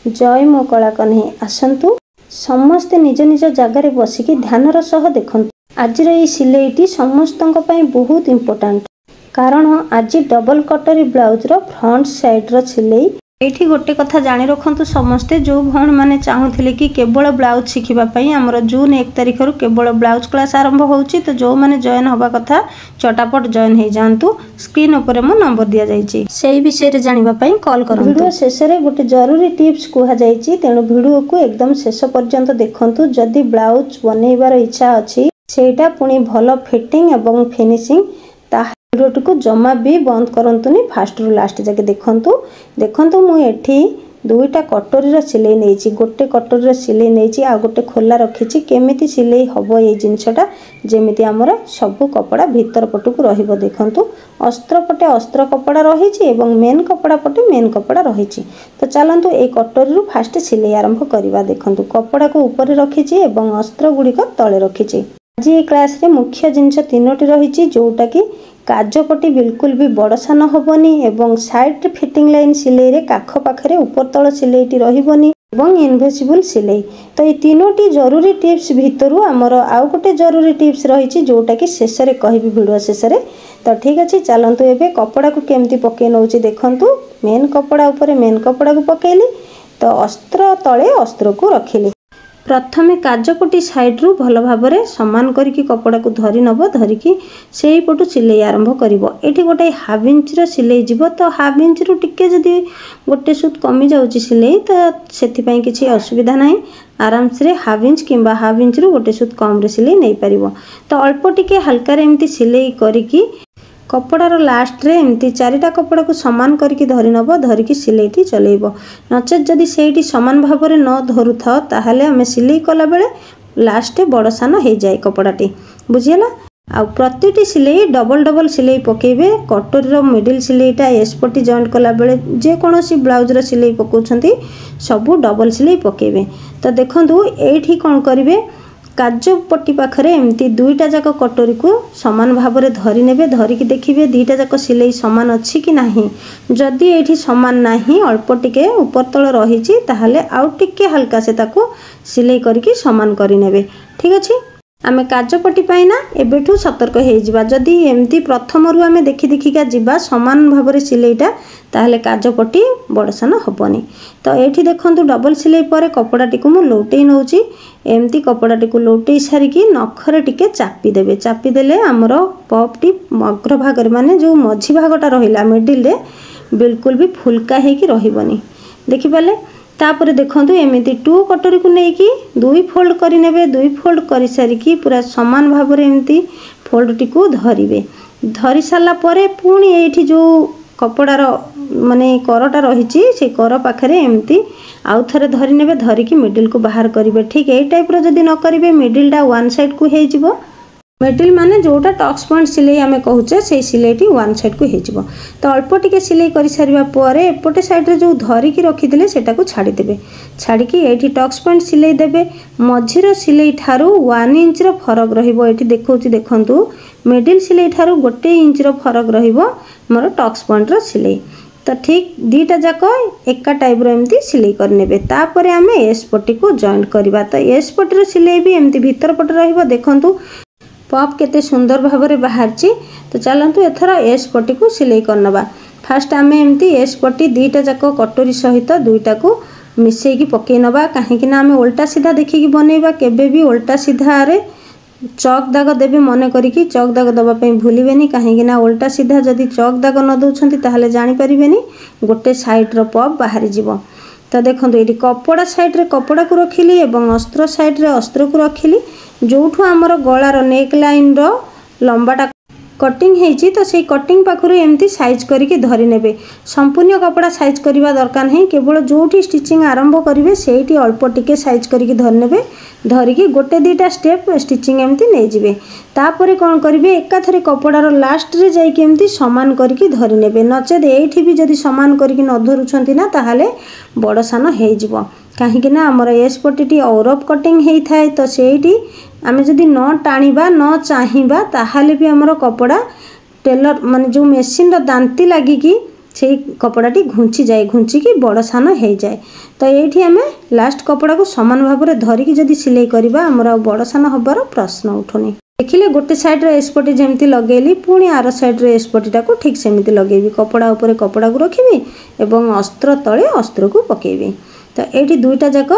जय मो कला कन्हई आसतु समस्ते निज निज जगार बसिकी ध्यानर सह देखु। आज सिलेईटी समस्त बहुत इम्पोर्टाट कारण आज डबल कटरी ब्लाउज रो फ्रंट साइड रो सिलेई। ये गोटे कथा जानी रखु समस्ते जो भौणी मैंने चाहूले कि केवल ब्लाउज शिखापी आमर जून 1 तारिख रु केवल ब्लाउज क्लास आरंभ होची। तो जो मैंने जॉइन हवा कथा चटापट जॉइन हो जातु। स्क्रीन उपर मो नंबर दि जाइए से विषय जानापी कॉल कर। वीडियो शेष में गोटे जरूरी टिप्स कहुई तेणु वीडियो को एकदम शेष पर्यंत देखु। जदि ब्लाउज बनइबार इच्छा अच्छी सेटा पुणी भल फिटिंग एवं फिनिशिंग वीडियो को जमा भी बंद करंतुनी फास्ट रु लास्ट जाके देखंतु मु एठी दुईटा कटोरी सिलाई नहीं गोटे कटोरी सिलाई नहीं आ गोटे खोला रखी केमिति सिलाई हम ये जिनसटा जमीती आमर सबू कपड़ा भीतर पटू रहिबो। देखंतु अस्त्र पटे अस्त्र कपड़ा रही मेन कपड़ा पटे मेन कपड़ा रही। तो चलतु ए कटोरी रु फास्ट सिलाई आरंभ करवा। देखंतु कपड़ा को ऊपर रखी अस्त्र गुड़िक तले रखी। आज ये क्लास रे मुख्य जिनस 3टी रही जोटा कि काजपटी बिल्कुल भी बड़ सान हेनी एवं साइड फिटिंग लाइन सिलाई रे काख पाखरे ऊपर तल सिलाईटी रहिबनी एवं इनविजिबल सिलाई। तो ये 3टी जरूरी टिप्स भितर आमर आउ गोटे जरूरी टिप्स रही जोटा कि शेष में कहबी वीडियो शेष में। तो ठीक अच्छे चलतु एबे कपड़ा को केमती पकई नौची देखंतु। मेन कपड़ा ऊपर मेन कपड़ा को पकेली तो अस्त्र तले अस्त्र को रखिली। प्रथमे काजपटी साइड रु भल भाव सामान करके कपड़ा को धरी नब धरिकी से पटू सिलाई आरंभ करिवो। एठी गोटे हाफ इंच रो सिलाई जीवो। तो हाफ इंच रु टिके जदि गोटे सुत कमी जाउची सिलाई तो सेथि पई किछि असुविधा नाही। आराम से हाफ इंच किंबा हाफ इंच रु गोटे सुत कम रे सिलाई नहीं पारिवो। तो अल्प टिके हल्का रे एमती सिलाई करिकी कपड़ार लास्ट रे एमती 4टा कपड़ा को सामान करके धरी नब धरिकी सिलाईटी चलेब। नचेत जदि सेठी सामान भाव में न धरु था ताहले आमे सिलाई कला बेले लास्ट बड़ सान हो जाए कपड़ाटी बुझीला। आ प्रतिटी सिलाई डबल डबल सिलाई पकेबे। कटोरी मिडिल सिलाईटा एसपटी जॉइंट कला बेले जेकोसी ब्लाउज रो सिलाई पकाउछंती सबू डबल सिलाई पकेबे। तो देखंतु एठी कोन करिवे काजपटी पाखरे एमती 2टा जाक कटोरी को समान भाव में धरी नेबे धरिकी देखिए 2टा जाक सिलाई समान अच्छी कि नहीं। जदि एठी समान नहीं अल्प टिके ऊपर तल रही ताहले आउ टिके हल्का से ताको सिलाई करके समान करि नेबे। ठीक अच्छे आमे काजपटी पाइना एबेठू सतर्क हो जावा। जदि एमती प्रथम रु आमे देखि देखिका जिबा समान भाव में सिलाईटा ताहले काजपटी बड़सान हेबनी। तो एठी देखंतु डबल सिलाई पर कपड़ाटी को मु लौटई नौची एमती कपड़ाटी को लौटई सारिकी नखरे टिके चापी देबे। चापी देले हमर पपटी अग्र भाग माने जो मझी भागटा रहिला मिडिल रे बिल्कुल भी फुलका हेकी रहिबनी देखि पाले। तापर देखंतु एमिति 2 कटोरी को लेकी 2 फोल्ड करि नेबे। 2 फोल्ड करि सारिकी पूरा समान भाव में एमती फोल्डटी को धरिबे। धरि साला परे पुणी एठी जो कपड़ार माने करटा रही से कर पाखरे एमती आउ थरे धरि नेबे धरिकी मिडिल को बाहर करिवे। ठीक ए टाइप रो जदि न करिवे मिडिलटा वन साइड को हे जिवो। मिडिल माने जोटा टक्स पॉइंट सिलाई आमे कहूचे से सिलाईटी वन साइड को हेजिवो। तो अल्प टिके सिलाई करि सारिबा परे एपटे साइड रे जो धरिकी रखिदिले सेटा को छाडी देबे। छाड़िकी एठी टक्स पॉइंट सिलाई देबे। मझिर सिलाई ठारू 1 इंच रो फरक रहिबो। एठी देखौची देखंतु मिडिल सिलाई ठारू 1 इंच रो फरक रहिबो मोर टक्स पॉइंट रो सिलाई। तो ठीक 2टा जाक एका टाइप रो एमती सिलाई कर नेबे। तापरे आमे एस पट्टी को जॉइंट करबा। तो एस पट्टी रो सिलाई भी एमती भीतर पट रहिबो। देखंतु पप केते सुंदर भाव में बाहरची। तो चलतु एथर एस पट्टी को सिलाई करनबा। फास्ट आमे एमती एस पट्टी 2टा जाक कटोरी सहित 2टा को मिसेकी पकई नबा। कहीं ना आमे उल्टा सीधा देखिकी बनैबा। केबे भी उल्टा सीधा रे चौक दाग देबे मन करिकी चौक दाग दबा पई भूलिबेनी। कहीं ना उल्टा सीधा जदि चौक दाग न दउछंती ताहले जानि परिबेनी गोटे साइड रो पप बाहरी जीवो। तो देखंतु एटी कपड़ा साइड रे कपड़ा को रखिली एवं अस्त्र साइड रे अस्त्र को रखिली। जोठू आमर गलार नेक लाइन रो लंबाटा कटिंग हेची तो से कटिंग पाखरु एमती साइज करके धरी नेबे। संपूर्ण कपड़ा साइज करबा दरकार नहीं। केवल जोठी स्टिचिंग आरंभ करिवे सेठी अल्प टिके साइज करके धर नेबे। धरिकी गोटे 2टा स्टेप स्टिचिंग एमती नै जिवे। तापरे कोन करिवे एकाथरे कपड़ार लास्ट रे जाई के एमती समान करके धरि नेबे। नचेत एठी भी जदि समान करके न धरुछंती ना ताहाले बड़ सान हे जिवो। कहीं ना आमर एस पट्टी औरफ कटिंग हेई थाए। तो सेठी आमे जदि न टाणीबा न चाहिबा ताहाले भी आमर कपड़ा टेलर माने जो मेसिन रो दांती लागिकी से कपड़ाटी घुंची जाए घुंचिकी बड़ सान हो जाए। तो ये आम लास्ट कपड़ा को समान भाव में धरिकी जदि सिलाई करवा आमर बड़ सान हबार प्रश्न उठुनी। देखिले गोटे साइड रे एस्पटी जमती लगेली पुणी आर साइड रे एस्पटीटा को ठीक सेमती लगेबी कपड़ा ऊपर कपड़ा को रखिबी एवं अस्त्र तले अस्त्र को पकेबी। तो ये दुईटा जाक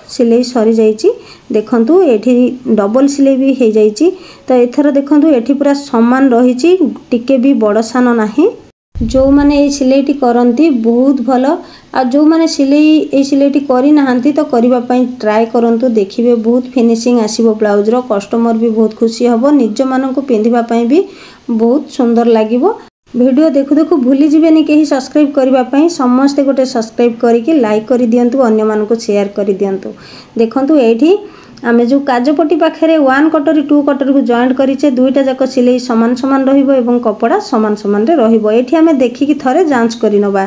सिलाई सरी जाइए देखंतु एठी डबल सिलाई भी हो जाइए। तो एथर देखंतु एठी पूरा समान रही टिके भी बड़ सान नाही। जो माने ये सिलाईटी करती बहुत भल आ जो माने सिलाई सिलाईटी करना तो करने ट्राए करंतु देखिए बहुत फिनिशिंग आसीबो ब्लाउज रो कस्टमर भी बहुत खुशी हबो निज मान को पिंधिबा भी बहुत सुंदर लागिबो। वीडियो देखु देखु भूली जिबेनी कहीं सब्सक्राइब करने समस्ते गोटे सब्सक्राइब करके लाइक कर दियंतु अन्य मानक शेयर कर दियंतु। देखंतु एठी आमे जो काजपट्टी पाखे 1 कटोरी 2 कटोरी को जॉइंट करिचे दुईटा जाक सिलाई समान समान रहिबो एवं कपड़ा समान समान रे रहिबो। एठी आमे देखिकी थरे जांच करि नबा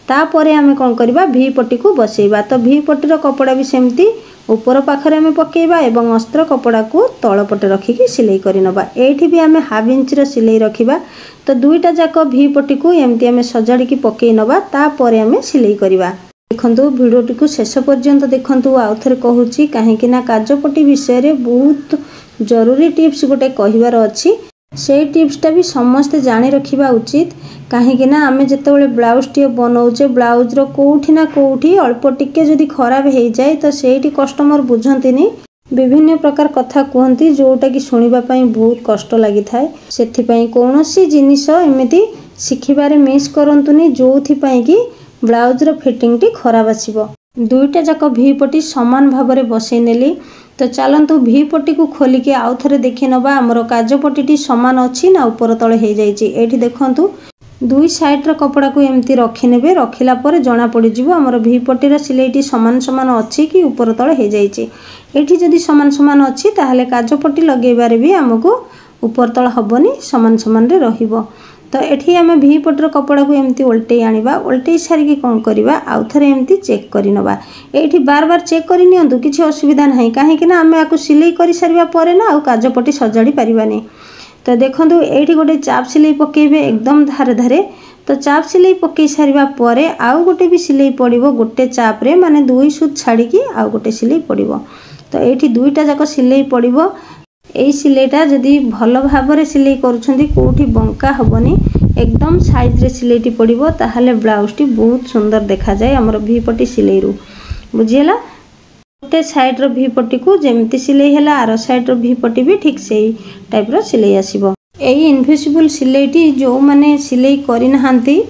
तापरे आमे कोन करबा भी पट्टी को बसेइबा। तो भी पट्टी रो कपड़ा भी सेमती ऊपर पाखरे आमे पकेइबा एवं अस्त्र कपड़ा को तळ पटे रखिकी सिलाई करि नबा। एठी भी आमे हाफ इंच रो सिलाई रखिबा। तो दुईटा जाक भी पट्टी को एमती आमे सजाड़ी की पकेइ नबा तापरे आमे सिलाई करिबा। देखंतु वीडियोटी को शेष पर्यंत देखंतु आउ थरे कहूची काहेकि ना काजपट्टी विषय रे बहुत जरूरी टिप्स गोटे कहिबार अछि। से टिप्सटा भी समस्ते जानि रखिबा उचित काहेकि ना आमे जेतेबेले ब्लाउज टी बनाउचे ब्लाउज रो कोठी ना कोठी अल्प टिके जदि खराब हो जाए तो सेठी कस्टमर बुझंतिनी विभिन्न प्रकार कथा कहती जोटा कि सुनिबा पई बहुत कष्ट लागि थाए। सेथि पई कोनोसी जिनिस एमिति शिखिबारे मिस करंतुनी जोथि पई कि ब्लाउज रो फिटिंग टी खराब आसीबो। दुईटा जाक भी पट्टी समान भाव में बसई नेली। तो चलतु भी पट्टी को खोलिके आउ थरे देखि नबा हमर काजपट्टी टी समान अछि ना ऊपर तळे हे जाइछि। एठी देखंतु दुई साइड रो कपड़ा को एमती रखि नेबे रखिला पर जना पड़ी जिवो हमर भी पट्टी रो सिलाई टी समान समान अछि कि ऊपर तळे हे जाइछि। एठी जदि समान समान अछि ताहाले काजपट्टी लगेबारे भी हमको ऊपर तळ हबनी समान समान रे रहिबो। तो एठी आमे भी पट्टर कपड़ा को एमती उल्टे आनिबा उल्टे सारिकी कोन करिबा आउ थरे एमती चेक करि नबा। एठी बार बार चेक करि नियंतु किछि असुविधा नाही काहे कि ना आमे आकु सिलाई करि सारिबा परे ना आउ काजपट्टी सजाडी परिबानी। तो देखंतु एठी गोटे चाप सिलाई पकेबे एकदम धारे धारे। तो चाप सिलाई पकई सारिबा परे आउ गोटे भी सिलाई पड़िबो गोटे चाप रे माने दुई सुत छाड़ीकी आउ गोटे सिलाई पड़िबो। तो एठी दुईटा जाक सिलाई पड़िबो। एई सिलाईटा जदि भल भाव में सिलाई करूछंती कोठी बंका हबनी एकदम साइज रे सिलाईटी पड़िबो ताहाले ब्लाउज टी बहुत सुंदर देखा जाए हमर भी पट्टी सिलाई रु बुझियला। गोटे साइड रो भी पट्टी को जेमती सिलाई हैला आरो साइड रो भी पट्टी भी ठीक सेही टाइप रो सिलाई आसीबो। एई इनविजिबल सिलाईटी जो माने सिलाई करि नहांती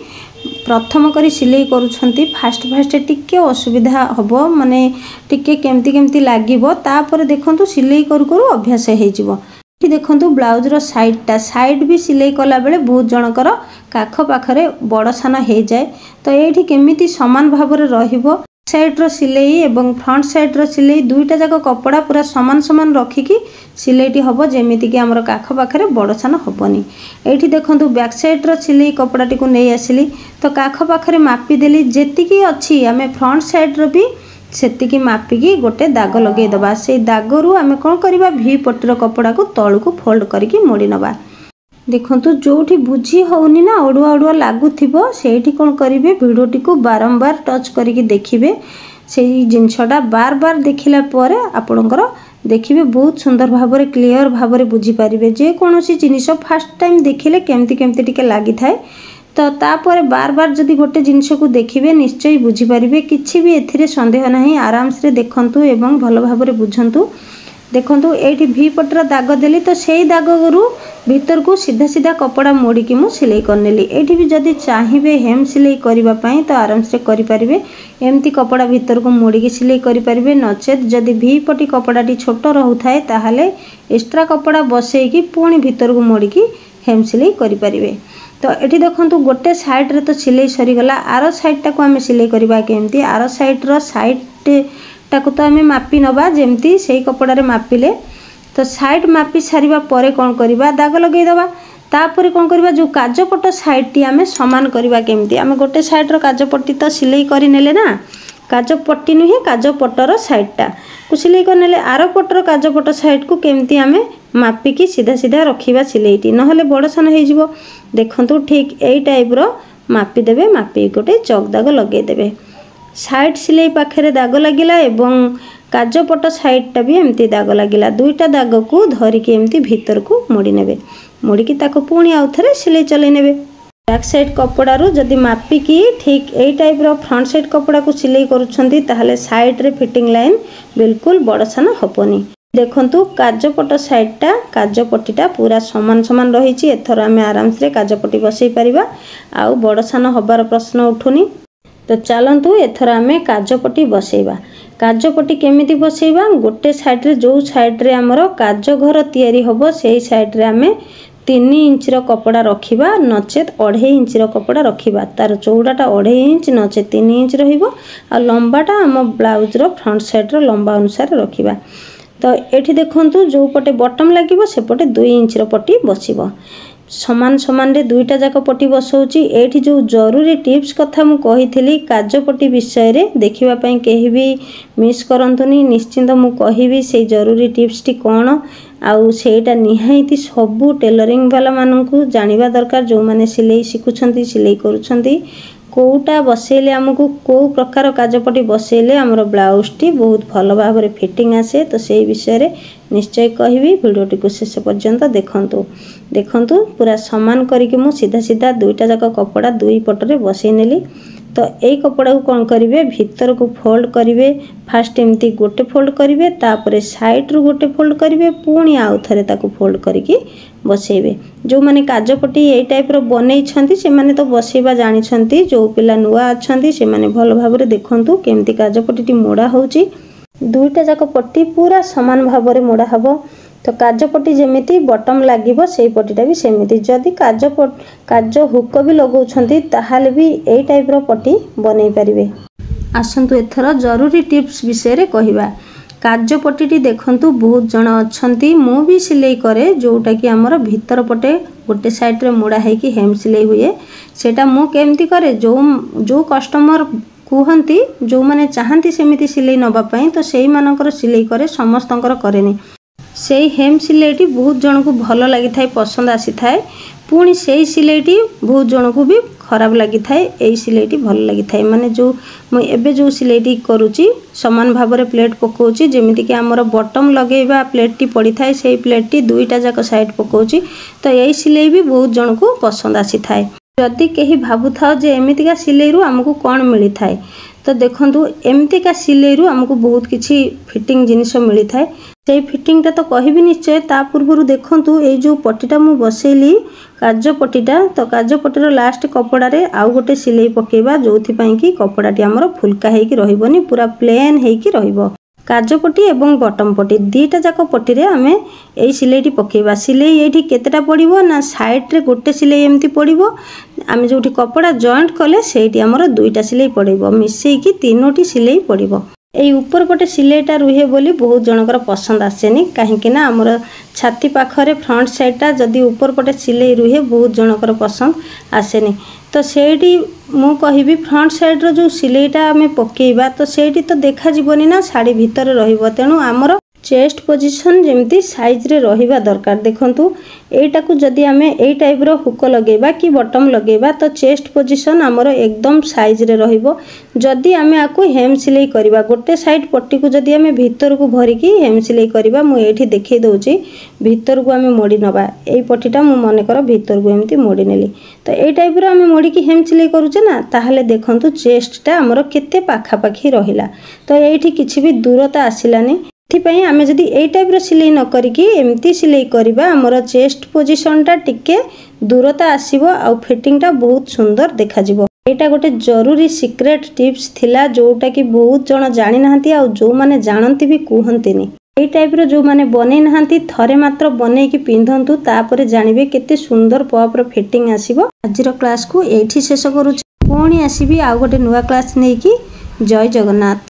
प्रथम करी सिलाई करूछंती फास्ट फास्ट टिके असुविधा हबो माने टिके केमती केमती लागिबो तापर देखंतु सिलाई करू करू अभ्यास हे जिवो। एठी देखंतु ब्लाउज रो साइड भी सिलाई कला बेले बहुत जनकर काख पाखरे बड़ सान हे जाए। तो एठी केमिति समान भाव रे रहिबो साइड रो सिलाई एवं फ्रंट साइड रो सिलाई दुईटा जाक कपड़ा पूरा समान समान रखिकी सिलाईटी हबो जेमिति कि हमर काख पाखरे बड़ सान हबनी। एठी देखंतु बैक साइड रो सिलाई कपड़ाटी को नै आसिली। तो काख पाखरे मापी देली जेतिकी अछि आमे फ्रंट साइड रो भी सेतिकी मापिकी गोटे दाग लगे दबा। से दागरू आमे कोन करबा भी पट्टी रो कपड़ा को तळु को फोल्ड करिकी मोड़ी नबा। देखंतु जोठी बुझी होउनी ना ओडुआ ओडुआ लागुथिबो सेठी कोन करिवे वीडियोटी को बारंबार टच करिकी देखिबे। सेई जिंसटा बार बार देखिला परे आपनकर देखिबे बहुत सुंदर भाव में क्लियर भाव में बुझी पारिबे। जे कोनोसी जिनिस फर्स्ट टाइम देखिले केमती केमती टिके लागि थाए। तो तापर बार बार जदि गोटे जिनिस को देखिबे निश्चय बुझी पारिबे किछि भी एथिरे संदेह नाही। आराम से देखंतु एवं भल भाव में बुझंतु। देखंतु एठी भी पट्टर दाग देली तो सेई दागरू भीतर को सीधा सीधा कपड़ा मोड़िकी मु सिलाई करनेली। एठी भी जदि चाहिबे हेम सिलाई करिबा पई तो आराम से करि परिबे एमती कपड़ा भीतर को मोड़िकी सिलाई करि परिबे। नचेत जदि भी पट्टी कपड़ाटी छोट रहुथाए ताहाले एक्स्ट्रा कपड़ा बसेइकी पुणी भीतर को मोड़िकी हेम सिलाई करि परिबे। तो एठी देखंतु गोटे साइड रे तो सिलाई सरी गला आरो साइड टा को हमें सिलाई करबा केमती आरो साइड रो साइड टाको तो आम मापी नबा जेमती से कपड़ा रे मापिले। तो साइड मापी सारिबा परे कोन करबा दाग लगेई दबा। तापर कोन करबा जो काजपट साइड टी आम समान करबा केमती आम गोटे साइड रो काजपट्टी तो सिलाई करि नेले ना काजपट्टी नुहे काजपटर साइड टा को सिलाई कर नेले आरो पटर काजपट साइड को केमती आम मापिकी सीधा सीधा रखिबा सिलाईटी नहले बड़ सन हे जिवो। देखंतु ठीक एई टाइप रो मापिदेवे मापी गोटे चक दाग लगेदेवे साइड सिलाई पाखे दाग लगिला एवं काजपट साइडटा भी एमती दाग लगिला दुईटा दाग को धरिकी एमती भीतर को मोड़ी नेबे मोड़िकी ताको पुणी आउ थे सिलाई चलै नेबे बैक साइड कपड़ारू जदि मापिकी ठीक यही टाइप रो फ्रंट साइड कपड़ा को सिलाई करुछंती ताहले साइड रे फिटिंग लाइन बिल्कुल बड़ सान हबनी देखंतु काजपट साइडटा काजपट्टीटा पूरा समान समान रही एथर आम आराम से काजपट्टी बसई पारिबा आउ बड़ सान हबार प्रश्न उठुनी तो चलतु एथर आम काजपट्टी बसैबा काजपट्टी केमिति बसैबा गोटे साइड रे जो साइड रे हमर काज घर तैयारी हबो सेही साइड रे आम 3 इंच रो कपड़ा रखिबा नचेत 2.5 इंच रो कपड़ा रखिबा तार चौड़ाटा 2.5 इंच नचेत 3 इंच रहिबो आ लंबाटा हम ब्लाउज रो फ्रंट साइड रो लंबा अनुसार रखिबा तो एठी देखंतु जो पटे बटम लागिबो से पटे 2 इंच रो पट्टी बसिबो समान समान रे दुईटा जाक पट्टी बसौची एठी जो जरूरी टिप्स कथा मु कहिथिली काजपट्टी विषय रे देखिबा पई केही भी मिस करंतुनी निश्चिंत मु कहिबी से जरूरी टिप्स टी कोन आउ सेटा निहाइती सबु टेलरिंग वाला माननकु जानिबा दरकार जो माने सिलाई शिखुछंती सिलाई करूछंती कोटा बसेले हमकु को प्रकार काजपट्टी बसेले हमर ब्लाउज टी बहुत भल भाव रे फिटिंग आसे तो सेही विषय रे निश्चय कहिबी वीडियोटी को शेष पर्यंत देखंतु पूरा समान करिके मु सीधा सीधा दुईटा जाक कपड़ा दुई पटरे बसई नेली तो यही कपड़ा को कौन करेंगे भीतर को फोल्ड करेंगे फास्ट एमती गोटे फोल्ड करेंगे तापर साइड रू गोटे फोल्ड करेंगे पुणी आउ थे फोल्ड करके बसैबे जो माने काजपट्टी यही टाइप रो बनै छंती से माने तो बसैबा जानि छंती जो पिला नुआ अछंती से माने भल भाव रे देखंतु केमती काजपट्टी मोड़ा होउची दुईटा जाक पट्टी पूरा समान भाव रे मोड़ा हबो तो काजपट्टी जेमिति बटम लागिबो सेही पट्टीटा भी सेमिति जदि काज हुक भी लगाउछंती ताहाले भी एई टाइप रो पट्टी बनै परिबे आसंतु एथर जरूरी टिप्स विषय रे कहिबा काजपट्टी देखंतु बहुत जण अछंती मु भी सिलाई करे जोटा कि हमर भीतर पटे गोटे साइड रे मोड़ा है कि हेम सिलाई हुए सेटा मु केमती करे जो कस्टमर कुहंती जो माने चाहंती सेमिति सिलाई नबा पई तो सेही मानकर सिलाई करे समस्तंकर करेनी सेही हेम सिलाईटी बहुत जन को भल लगी थाए पसंद आसी थाए पुणी सेही सिलाईटी बहुत जन को भी खराब लगी थाए एई सिलाईटी भल लगी थाए माने जो मु एबे जो सिलाईटी करूची समान भाव रे प्लेट पकोची जेमिति कि हमर बटम लगेबा प्लेट टी पड़ी थाए सेही प्लेट टी दुईटा जाक साइड पकोची तो एई सिलाई भी बहुत जन को पसंद आसी थाए जदि केही भाबु थाओ जे एमितिका सिलाई रु हमकु कोन मिली थाए तो देखंतु एमतिका सिलाई रु हमकु बहुत किछि फिटिंग जिनिस मिली थाए से फिटिंगटा तो कहबी निश्चय ता पूर्व देखंतु ए जो पट्टीटा मु बसैली काजपट्टीटा तो काजपट्टीर लास्ट कपड़ा रे आउ गोटे सिलाई पकेबा जोथि पई कि कपड़ाटी हमर फुलका हेकी रहिबोनी पूरा प्लेन हेकी रहिबो काजपट्टी एवं बटम पट्टी दीटा जाक पट्टी रे आमे एई सिलाईटी पकेबा सिलाई एठी केतेटा पड़िबो ना साइड रे गोटे सिलाई एमती पड़िबो आमे जोठी कपड़ा जॉइंट कले सेठी हमर दुईटा सिलाई पड़िबो मिसेई कि तीनोटी सिलाई पड़िबो एई ऊपर पटे सिलाईटा रुहे बोली बहुत जनकर पसंद आसेनी कहीं ना हमर छाती पाखरे फ्रंट साइडटा जदि ऊपर पटे सिलाई रुहे बहुत जनकर पसंद आसेनी तो सेठी मु कहिबी फ्रंट साइड रो जो सिलाईटा आमे पकेइबा तो सेठी तो देखा जीवनी ना साड़ी भीतर रहिबो तेनु हमर चेस्ट पोजीशन जेमती साइज रे रहिबा दरकार देखंतु एटा को जदि आमे एई टाइप रो हुक लगेबा कि बटम लगेबा तो चेस्ट पोजीशन हमर एकदम साइज रे रहिबो जदि आमे आकु हेम सिलाई करबा गोटे साइड पट्टी को जदि आमे भीतर को भरी की हेम सिलाई करबा मु एठी देखै दउची भीतर को आमे मोड़ी नबा एई पट्टीटा मु मने कर भीतर को एमती मोड़ी नेली तो एई टाइप रो आमे मोड़ी की हेम सिलाई करूचे ना ताहाले देखंतु चेस्टटा हमर केते पाखा पाखी रहिला तो एठी किछि भी दूरता आसिलानी एथिपाई आमे जदि एई टाइप रो सिलाई न करिकी एमती सिलाई करबा हमर चेस्ट पोजीशनटा टिके दूरता आसीबो आ फिटिंगटा बहुत सुंदर देखा जिवो एटा गोटे जरूरी सीक्रेट टिप्स थिला जोटा कि बहुत जण जानि नाहंती आ जो माने जानंती भी कुहंतीनी एई टाइप रो जो माने बनै नाहंती थरे मात्र बनै की पिंधंतु तापरे जानिबे केते सुंदर पॉप रो फिटिंग आसीबो आजिरो क्लास को एठी शेष करूची पुणी आसीबी आ गोटे नुवा क्लास नै की जय जगन्नाथ।